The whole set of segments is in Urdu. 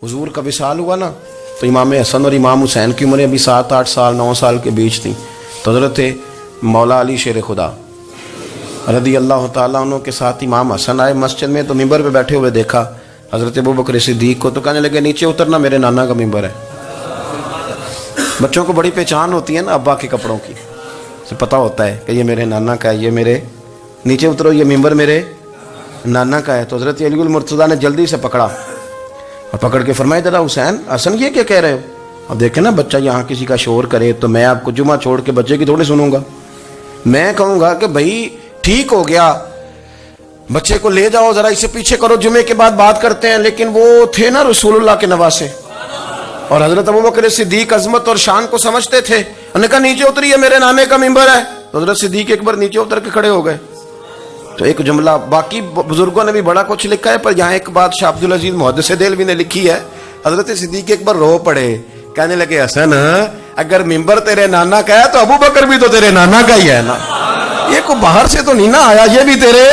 حضور کا وصال ہوا نا تو امام حسن اور امام حسین کی عمریں ابھی 7-8 سال 9 سال کے بیچ تھیں. تو حضرت مولا علی شیر خدا رضی اللہ تعالیٰ عنہ کے ساتھ امام حسن آئے مسجد میں. تو ممبر پہ بیٹھے ہوئے دیکھا حضرت ابوبکر صدیق کو, تو کہنے لگے نیچے اترنا, میرے نانا کا ممبر ہے. بچوں کو بڑی پہچان ہوتی ہے نا ابا کے کپڑوں کی, سے پتہ ہوتا ہے کہ یہ میرے نانا کا ہے, یہ میرے نیچے اترو, یہ ممبر میرے نانا کا ہے. تو حضرت علی المرتضیٰ نے جلدی سے پکڑا اور پکڑ کے فرمایا ذرا حسین حسن یہ کیا کہہ رہے ہو؟ اب دیکھیں نا بچہ یہاں کسی کا شور کرے تو میں آپ کو جمعہ چھوڑ کے بچے کی تھوڑی سنوں گا. میں کہوں گا کہ بھائی ٹھیک ہو گیا, بچے کو لے جاؤ ذرا اسے پیچھے کرو, جمعے کے بعد بات کرتے ہیں. لیکن وہ تھے نا رسول اللہ کے نواسے, اور حضرت ابوبکر صدیق عظمت اور شان کو سمجھتے تھے. انہوں نے کہا نیچے اتریے, میرے نانے کا ممبر ہے. تو حضرت صدیق ایک بار نیچے اتر کے کھڑے ہو گئے. تو ایک جملہ, باقی بزرگوں نے بھی بڑا کچھ لکھا ہے, پر یہاں ایک بات شاہ عبد العزیز محدث دہلوی نے لکھی ہے. حضرت صدیق ایک بار رو پڑے, کہنے لگے حسن اگر ممبر تیرے نانا کا ہے تو ابوبکر بھی تو تیرے نانا کا ہی ہے نا, یہ کوئی باہر سے تو نہیں نا آیا, یہ بھی تیرے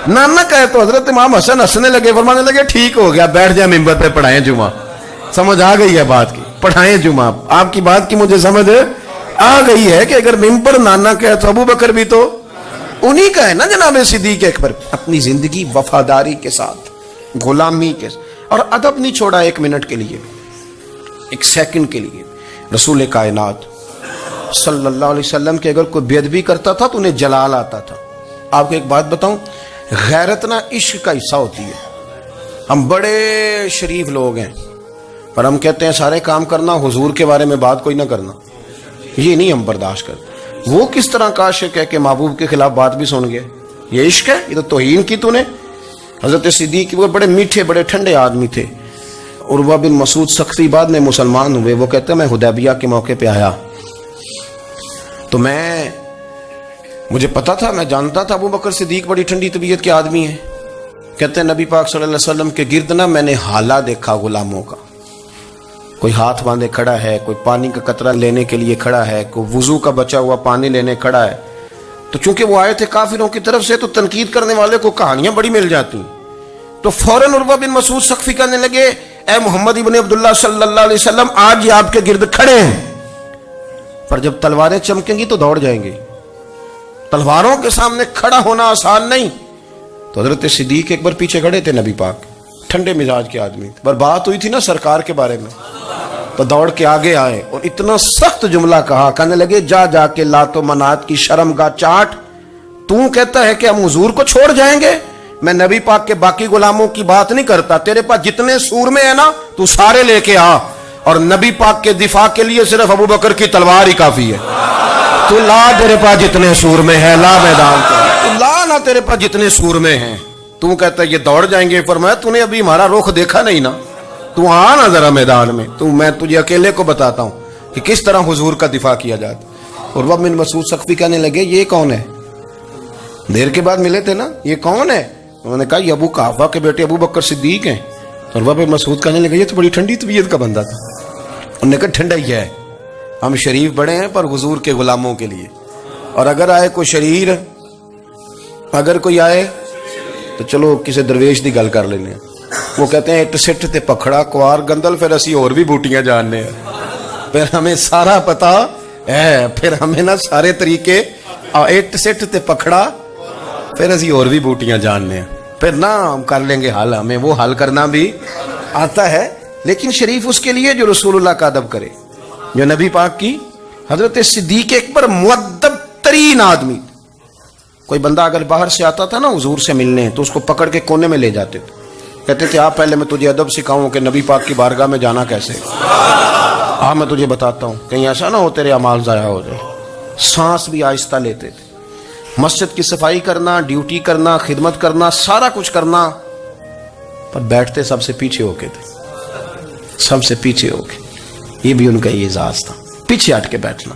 نانا کا ہے. تو حضرت امام حسن ہنسنے لگے, فرمانے لگے ٹھیک ہو گیا, بیٹھ جائے ممبر پہ, پڑھائیں جمعہ. سمجھ آ گئی ہے بات کی, پڑھائیں جمعہ. آپ کی بات کی مجھے سمجھ آ گئی ہے کہ اگر ممبر نانا کا ہے تو ابوبکر بھی تو انہی کا ہے نا جناب صدیق اکبر. اپنی زندگی وفاداری کے ساتھ, غلامی کے ساتھ, اور ادب نہیں چھوڑا ایک منٹ کے لیے, ایک سیکنڈ کے لیے. رسول کائنات صلی اللہ علیہ وسلم کے اگر کوئی بے ادبی کرتا تھا تو انہیں جلال آتا تھا. آپ کو ایک بات بتاؤں, غیرت نہ عشق کا حصہ ہوتی ہے. ہم بڑے شریف لوگ ہیں پر ہم کہتے ہیں سارے کام کرنا, حضور کے بارے میں بات کوئی نہ کرنا, یہ نہیں ہم برداشت کرتے. وہ کس طرح کا عاشق ہے کہ محبوب کے خلاف بات بھی سن گئے؟ یہ عشق ہے, یہ تو توہین کی تو نے. حضرت صدیق وہ بڑے میٹھے بڑے ٹھنڈے آدمی تھے. عروہ بن مسعود ثقفی بعد میں مسلمان ہوئے. وہ کہتے ہیں میں حدیبیہ کے موقع پہ آیا تو مجھے پتا تھا, میں جانتا تھا ابوبکر صدیق بڑی ٹھنڈی طبیعت کے آدمی ہیں. کہتے ہیں نبی پاک صلی اللہ علیہ وسلم کے گرد نا میں نے حالہ دیکھا غلاموں کا, کوئی ہاتھ باندھے کھڑا ہے, کوئی پانی کا قطرہ لینے کے لیے کھڑا ہے, کوئی وضو کا بچا ہوا پانی لینے کھڑا ہے. تو چونکہ وہ آئے تھے کافروں کی طرف سے تو تنقید کرنے والے کو کہانیاں بڑی مل جاتی. تو فوراً عروہ بن مسعود ثقفی کہنے لگے اے محمد ابن عبداللہ صلی اللہ علیہ وسلم, آج یہ آپ کے گرد کھڑے ہیں, پر جب تلواریں چمکیں گی تو دوڑ جائیں گے. تلواروں کے سامنے کھڑا ہونا آسان نہیں. تو حضرت صدیق ایک بار پیچھے کھڑے تھے, نبی پاک ٹھنڈے مزاج کے آدمی, پر بات ہوئی تھی نا سرکار کے بارے میں, تو دوڑ کے آگے آئے اور اتنا سخت جملہ کہا. کہنے لگے جا کے لات و منات کی شرم گاہ چاٹ, تو کہتا ہے کہ ہم حضور کو چھوڑ جائیں گے. میں نبی پاک کے باقی غلاموں کی بات نہیں کرتا, تیرے پاس جتنے سور میں ہے نا تو سارے لے کے آ, اور نبی پاک کے دفاع کے لیے صرف ابوبکر کی تلوار ہی کافی ہے. تو لا, تیرے پاس جتنے سور میں ہے لا میدان تو لا نا, تیرے پاس جتنے سور میں ہیں. تو کہتا ہے یہ دوڑ جائیں گے. فرمایا تو نے ابھی ہمارا رخ دیکھا نہیں نا, تو آ نا ذرا میدان میں, تو میں تجھے اکیلے کو بتاتا ہوں کہ کس طرح حضور کا دفاع کیا جاتا. عروہ بن مسعود ثقفی کہنے لگے یہ کون ہے؟ دیر کے بعد ملے تھے نا, یہ کون ہے؟ انہوں نے کہا یہ ابو قحافہ کے بیٹے ابو بکر صدیق ہیں. عروہ بن مسعود کہنے لگے یہ تو بڑی ٹھنڈی طبیعت کا بندہ تھا. انہوں نے کہا ٹھنڈا ہی ہے, ہم شریف بڑے ہیں پر حضور کے غلاموں کے لیے, اور اگر آئے کوئی شریر, اگر کوئی آئے تو چلو کسی درویش دی گل کر لینے. وہ کہتے ہیں اٹ سٹ تے پکھڑا کوار گندل, پھر اسی اور بھی بوٹیاں جاننے ہیں, پھر ہمیں سارا پتا ہے, پھر ہمیں نا سارے طریقے, اٹ سٹ تے پکھڑا پھر اسی اور بھی بوٹیاں جاننے ہیں, پھر نہ ہم کر لیں گے حل, ہمیں وہ حل کرنا بھی آتا ہے. لیکن شریف اس کے لیے جو رسول اللہ کا ادب کرے, جو نبی پاک کی. حضرت صدیق اکبر مؤدب ترین آدمی. کوئی بندہ اگر باہر سے آتا تھا نا حضور سے ملنے تو اس کو پکڑ کے کونے میں لے جاتے تھے, کہتے تھے آپ پہلے میں تجھے ادب سکھاؤں کہ نبی پاک کی بارگاہ میں جانا کیسے. میں تجھے بتاتا ہوں, کہیں ایسا نہ ہو تیرے اعمال ضائع ہو جائے. سانس بھی آہستہ لیتے تھے. مسجد کی صفائی کرنا, ڈیوٹی کرنا, خدمت کرنا, سارا کچھ کرنا, پر بیٹھتے سب سے پیچھے ہو کے تھے, سب سے پیچھے ہو کے. یہ بھی ان کا یہ اعزاز تھا, پیچھے ہٹ کے بیٹھنا.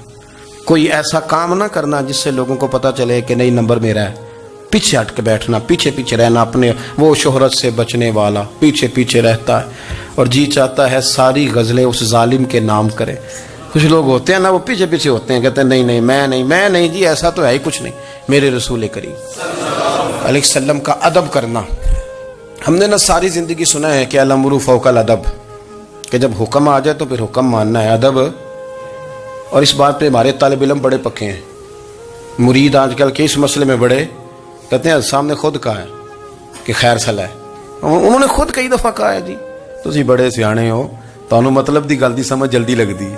کوئی ایسا کام نہ کرنا جس سے لوگوں کو پتا چلے کہ نہیں نمبر میرا ہے. پیچھے ہٹ کے بیٹھنا, پیچھے پیچھے رہنا. اپنے وہ شہرت سے بچنے والا پیچھے پیچھے رہتا ہے اور جی چاہتا ہے ساری غزلیں اس ظالم کے نام کرے. کچھ لوگ ہوتے ہیں نا وہ پیچھے پیچھے ہوتے ہیں, کہتے ہیں نہیں میں نہیں جی, ایسا تو ہے ہی کچھ نہیں. میرے رسول کریم علیہ السلام کا ادب کرنا. ہم نے نا ساری زندگی سنا ہے کہ الامر فوق الادب, کہ جب حکم آ جائے تو پھر حکم ماننا ہے، ادب. اور اس بات پہ ہمارے طالب علم بڑے پکے ہیں. مرید آج کل کے اس مسئلے میں بڑے کہتے ہیں صاحب نے خود کہا ہے کہ خیر صلاح ہے. انہوں نے خود کئی دفعہ کہا ہے جی تسی بڑے سیانے ہو، تانوں مطلب دی گل دی سمجھ جلدی لگتی ہے.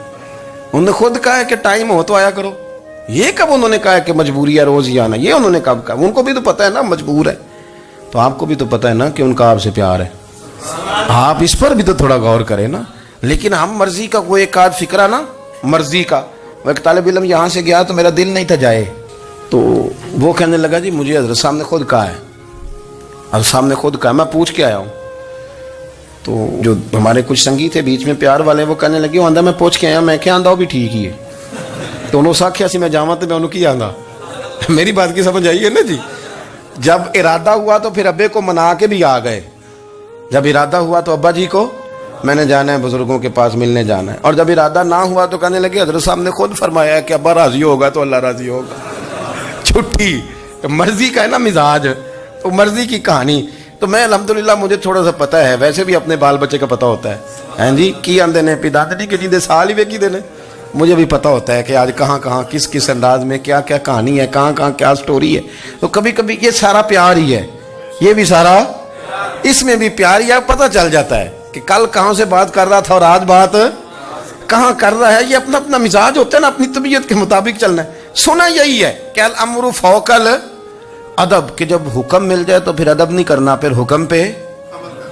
انہوں نے خود کہا ہے کہ ٹائم ہو تو آیا کرو. یہ کب انہوں نے کہا ہے کہ مجبوری ہے روز ہی آنا؟ یہ انہوں نے کب کہا؟ ان کو بھی تو پتہ ہے نا مجبور ہے. تو آپ کو بھی تو پتہ ہے نا کہ ان کا آپ سے پیار ہے. آپ اس پر بھی تو تھوڑا غور کریں نا. لیکن ہم مرضی کا کوئی ایک آدھ فکرہ نا، مرضی کا. وہ ایک طالب علم یہاں سے گیا تو میرا دل نہیں تھا جائے، تو وہ کہنے لگا جی مجھے حضرت صاحب نے خود کہا ہے، حضرت صاحب نے خود کہا. میں پوچھ کے آیا ہوں. تو جو ہمارے کچھ سنگی تھے بیچ میں پیار والے، وہ کہنے لگے وہ آندہ میں پوچھ کے آیا. میں کیا آندہ وہ بھی ٹھیک ہی ہے. تو انہوں ساکھیا سی میں جاواں تو میں انہوں کی آندہ. میری بات کی سمجھ آئی ہے نا جی. جب ارادہ ہوا تو پھر ابے کو منا کے بھی آ گئے. جب ارادہ ہوا تو ابا جی کو میں نے جانا ہے بزرگوں کے پاس ملنے جانا ہے. اور جب ارادہ نہ ہوا تو کہنے لگے حضرت صاحب نے خود فرمایا ہے کہ ابا راضی ہوگا تو اللہ راضی ہوگا. چھٹی مرضی کا ہے نا مزاج، تو مرضی کی کہانی. تو میں الحمدللہ مجھے تھوڑا سا پتہ ہے، ویسے بھی اپنے بال بچے کا پتہ ہوتا ہے. ہیں جی کی آندے نے پیداندی کے جیندے سال ہی ویکھی دے نے. مجھے بھی پتہ ہوتا ہے کہ آج کہاں کہاں کس کس انداز میں کیا کیا کہانی ہے، کہاں کہاں کیا سٹوری ہے. تو کبھی کبھی یہ سارا پیار ہی ہے، یہ بھی سارا اس میں بھی پیار ہی ہے. پتہ چل جاتا ہے کہ کل کہاں سے بات کر رہا تھا اور آج بات کہاں کر رہا ہے. یہ اپنا اپنا مزاج ہوتا ہے نا، اپنی طبیعت کے مطابق چلنا ہے. سنا یہی ہے کہ الامر فوق الادب، کہ جب حکم مل جائے تو پھر ادب نہیں کرنا، پھر حکم پہ.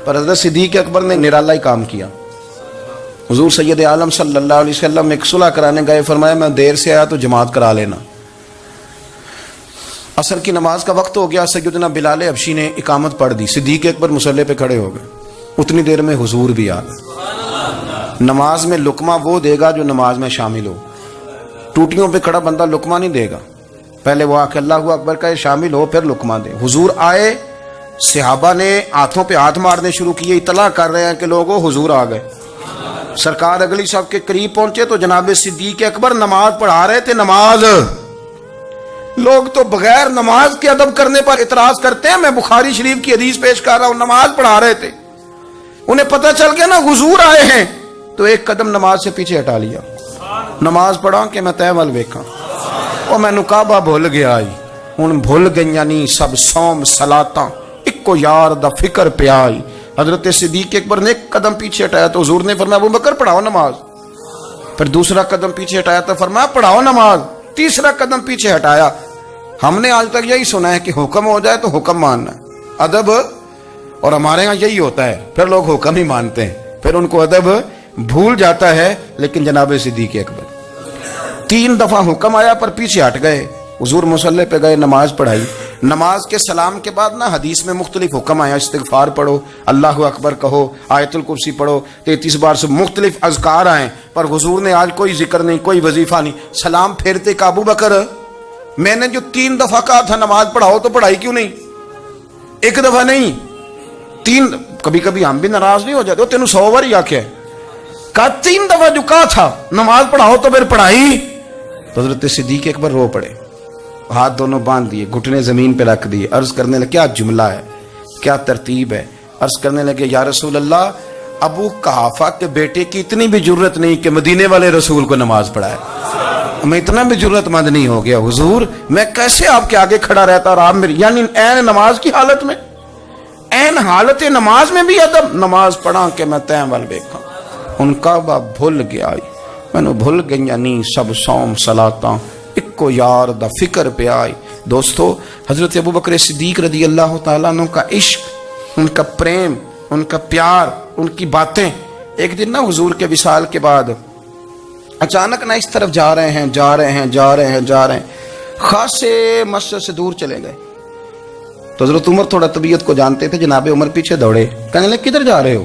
پر حضرت صدیق اکبر نے نرالا ہی کام کیا. حضور سید عالم صلی اللہ علیہ وسلم ایک صلح کرانے گئے، فرمایا میں دیر سے آیا تو جماعت کرا لینا. عصر کی نماز کا وقت ہو گیا. سیدنا بلال حبشی نے اقامت پڑھ دی. صدیق اکبر مصلی پہ کھڑے ہو گئے. اتنی دیر میں حضور بھی آ گئے. نماز میں لقمہ وہ دے گا جو نماز میں شامل ہو. ٹوٹیوں پہ کھڑا بندہ لقمہ نہیں دے گا. پہلے وہ آ کے اللہ اکبر کا شامل ہو پھر لقمہ دے. حضور آئے، صحابہ نے ہاتھوں پہ ہاتھ مارنے شروع کیے، اطلاع کر رہے ہیں کہ لوگوں حضور آ گئے. سرکار اگلی صف کے قریب پہنچے تو جناب صدیق اکبر نماز پڑھا رہے تھے. نماز لوگ تو بغیر نماز کے ادب کرنے پر اعتراض کرتے ہیں. میں بخاری شریف کی حدیث پیش کر رہا ہوں، نماز پڑھا رہے تھے. انہیں پتہ چل گیا نا حضور آئے ہیں، تو ایک قدم نماز سے پیچھے ہٹا لیا. نماز پڑھا کہ میں تے ول ویکھاں، او مینوں کعبہ بھول گیا آئی. ہن بھول گئیاں نہیں سب صوم صلاتاں، اکو یار دا فکر پیا آئی. حضرت صدیق اکبر نے ایک قدم پیچھے ہٹایا تو حضور نے فرمایا ابو بکر پڑھاؤ نماز. پھر دوسرا قدم پیچھے ہٹایا تو فرمایا پڑھاؤ نماز. تیسرا قدم پیچھے ہٹایا. ہم نے آج تک یہی سنا ہے کہ حکم ہو جائے تو حکم ماننا ہے، ادب. اور ہمارے ہاں یہی ہوتا ہے، پھر لوگ حکم ہی مانتے ہیں، پھر ان کو ادب بھول جاتا ہے. لیکن جناب صدیق اکبر 3 دفعہ حکم آیا پر پیچھے ہٹ گئے. حضور مصلی پہ گئے، نماز پڑھائی. نماز کے سلام کے بعد نا حدیث میں مختلف حکم آیا. استغفار پڑھو، اللہ اکبر کہو، آیت الکرسی پڑھو، 33 بار سے مختلف اذکار آئیں. پر حضور نے آج کوئی ذکر نہیں، کوئی وظیفہ نہیں. سلام پھیرتے کہ ابو بکر میں نے جو 3 دفعہ کہا تھا نماز پڑھاؤ تو پڑھائی کیوں نہیں؟ ایک دفعہ نہیں 3. کبھی کبھی ہم بھی ناراض نہیں ہو جاتے، تینوں 100 بار ہی آکھیا ہے، کہا 3 دفعہ جو کہا تھا نماز پڑھاؤ تو پھر پڑھائی. تو حضرت صدیق اکبر رو پڑے، ہاتھ دونوں باندھ دیے، گھٹنے زمین پہ رکھ دیے. عرض کرنے لگے کیا جملہ ہے، کیا ترتیب ہے. عرض کرنے لگے یا رسول اللہ، ابو قحافہ کے بیٹے کی اتنی بھی جرت نہیں کہ مدینے والے رسول کو نماز پڑھائے. میں اتنا بھی جرت مند نہیں ہو گیا حضور، میں کیسے آپ کے آگے کھڑا رہتا اور آپ میری، یعنی عین نماز کی حالت میں، عین حالت نماز میں بھی ادب. نماز پڑھا کہ میں تین ول ویکھاں. ان کا با بھول گیا مینوں بھول گئیاں نہیں سب صوم صلاتاں، اکو یار دا فکر پہ آئی. دوستو حضرت ابو بکر صدیق رضی اللہ تعالیٰ عنہ کا عشق، ان کا پریم، ان کا پیار، ان کی باتیں. ایک دن نا حضور کے وصال کے بعد اچانک نہ اس طرف جا رہے ہیں، خاصے مسجد سے دور چلے گئے. تو حضرت عمر تھوڑا طبیعت کو جانتے تھے، جناب عمر پیچھے دوڑے، کہنے لگے کدھر جا رہے ہو؟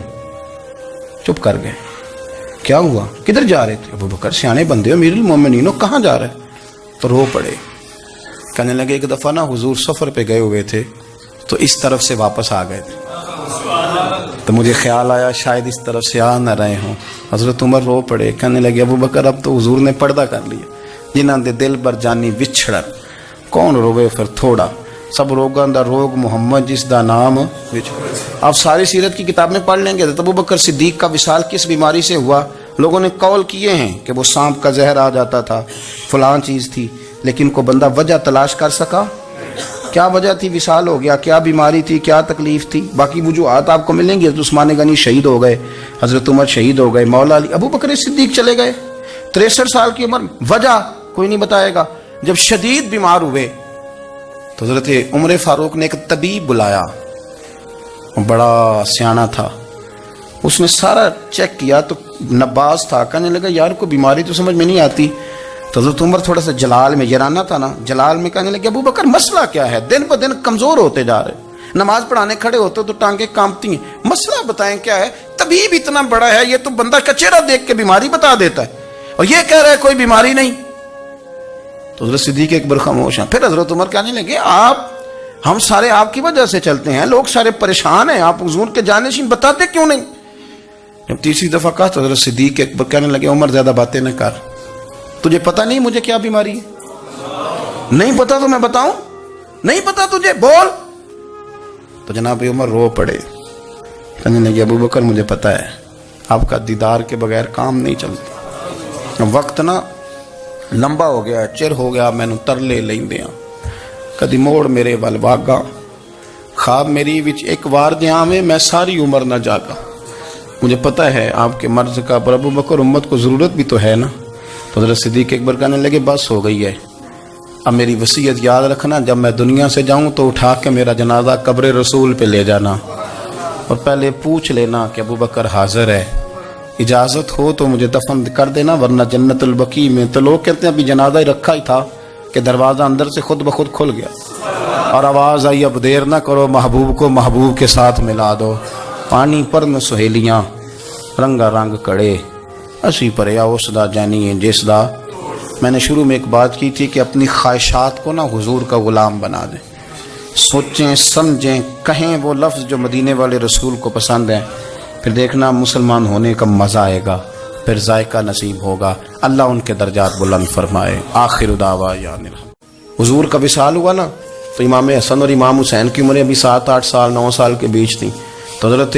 چپ کر گئے. کیا ہوا، کدھر جا رہے تھے؟ ابو بکر سیانے بندے ہو، امیر المومنین ہو، کہاں جا رہے؟ تو رو پڑے. کہنے لگے ایک دفعہ نا حضور سفر پہ گئے ہوئے تھے تو اس طرف سے واپس آ گئے تھے، تو مجھے خیال آیا شاید اس طرف سے آ نہ رہے ہوں. حضرت عمر رو پڑے. کہنے لگے ابو بکر اب تو حضور نے پردہ کر لیا، جنہاں دے دل بر جانی وچھڑن، کون روے پھر تھوڑا. سب روگاں دا روگ محمد جس دا نام آپ ساری سیرت کی کتاب میں پڑھ لیں گے ابو بکر صدیق کا وصال کس بیماری سے ہوا. لوگوں نے قول کیے ہیں کہ وہ سانپ کا زہر آ جاتا تھا، فلاں چیز تھی، لیکن کو بندہ وجہ تلاش کر سکا؟ کیا وجہ تھی وصال ہو گیا؟ کیا بیماری تھی؟ کیا تکلیف تھی؟ باقی وجوہات آپ کو ملیں گی. حضرت عثمان غنی شہید ہو گئے، حضرت عمر شہید ہو گئے، مولا علی، ابو بکر صدیق چلے گئے 63 سال کی عمر. وجہ کوئی نہیں بتائے گا. جب شدید بیمار ہوئے تو حضرت عمر فاروق نے ایک طبیب بلایا، وہ بڑا سیانا تھا. اس نے سارا چیک کیا تو نباز تھا. کہنے لگا یار کوئی بیماری تو سمجھ میں نہیں آتی. تو حضرت عمر تھوڑا سا جلال میں، یرانہ تھا نا، جلال میں کہنے لگے ابو بکر مسئلہ کیا ہے؟ دن پہ دن کمزور ہوتے جا رہے، نماز پڑھانے کھڑے ہوتے تو ٹانگیں کانپتی ہیں، مسئلہ بتائیں کیا ہے؟ طبیب اتنا بڑا ہے، یہ تو بندہ کا چہرہ دیکھ کے بیماری بتا دیتا ہے، اور یہ کہہ رہا ہے کوئی بیماری نہیں. تو حضرت صدیق اکبر خاموش ہیں. پھر حضرت عمر کہنے لگے ہم سارے آپ کی وجہ سے چلتے ہیں، لوگ سارے پریشان ہیں، آپ حضور کے جانشین بتاتے کیوں نہیں؟ جب تیسری دفعہ کہا تو حضرت صدیق اکبر کہنے لگے عمر زیادہ باتیں نہ کر، تجھے پتہ نہیں مجھے کیا بیماری ہے؟ نہیں پتا تو میں بتاؤں؟ نہیں پتا تجھے؟ بول. تو جناب عمر رو پڑے، کہنے لگے ابو بکر مجھے پتا ہے، آپ کا دیدار کے بغیر کام نہیں چلتا. وقت نا لمبا ہو گیا، چر ہو گیا، میں ترلے لیندیاں کدی موڑ میرے ول واگا، خواب میری وچ ایک وار دیاں میں میں ساری عمر نہ جاگا. مجھے پتہ ہے آپ کے مرض کا، پر ابو بکر امت کو ضرورت بھی تو ہے نا. تو حضرت صدیق اکبر کہنے لگے بس ہو گئی ہے، اب میری وصیت یاد رکھنا، جب میں دنیا سے جاؤں تو اٹھا کے میرا جنازہ قبر رسول پہ لے جانا، اور پہلے پوچھ لینا کہ ابو بکر حاضر ہے، اجازت ہو تو مجھے دفن کر دینا، ورنہ جنت البقیع میں. تو لوگ کہتے ہیں ابھی جنازہ ہی رکھا ہی تھا کہ دروازہ اندر سے خود بخود کھل گیا اور آواز آئی اب دیر نہ کرو، محبوب کو محبوب کے ساتھ ملا دو. پانی پر نہ سہیلیاں رنگا رنگ کڑے، اسی پریا اس دا جانی جس دا. میں نے شروع میں ایک بات کی تھی کہ اپنی خواہشات کو نا حضور کا غلام بنا دیں، سوچیں سمجھیں کہیں وہ لفظ جو مدینے والے رسول کو پسند ہیں، پھر دیکھنا مسلمان ہونے کا مزہ آئے گا، پھر ذائقہ نصیب ہوگا. اللہ ان کے درجات بلند فرمائے. آخر دعوانا حضور کا وصال ہوا نا تو امام حسن اور امام حسین کی عمریں ابھی 7-8 سال 9 سال کے بیچ تھیں. تو حضرت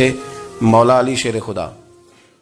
مولا علی شیر خدا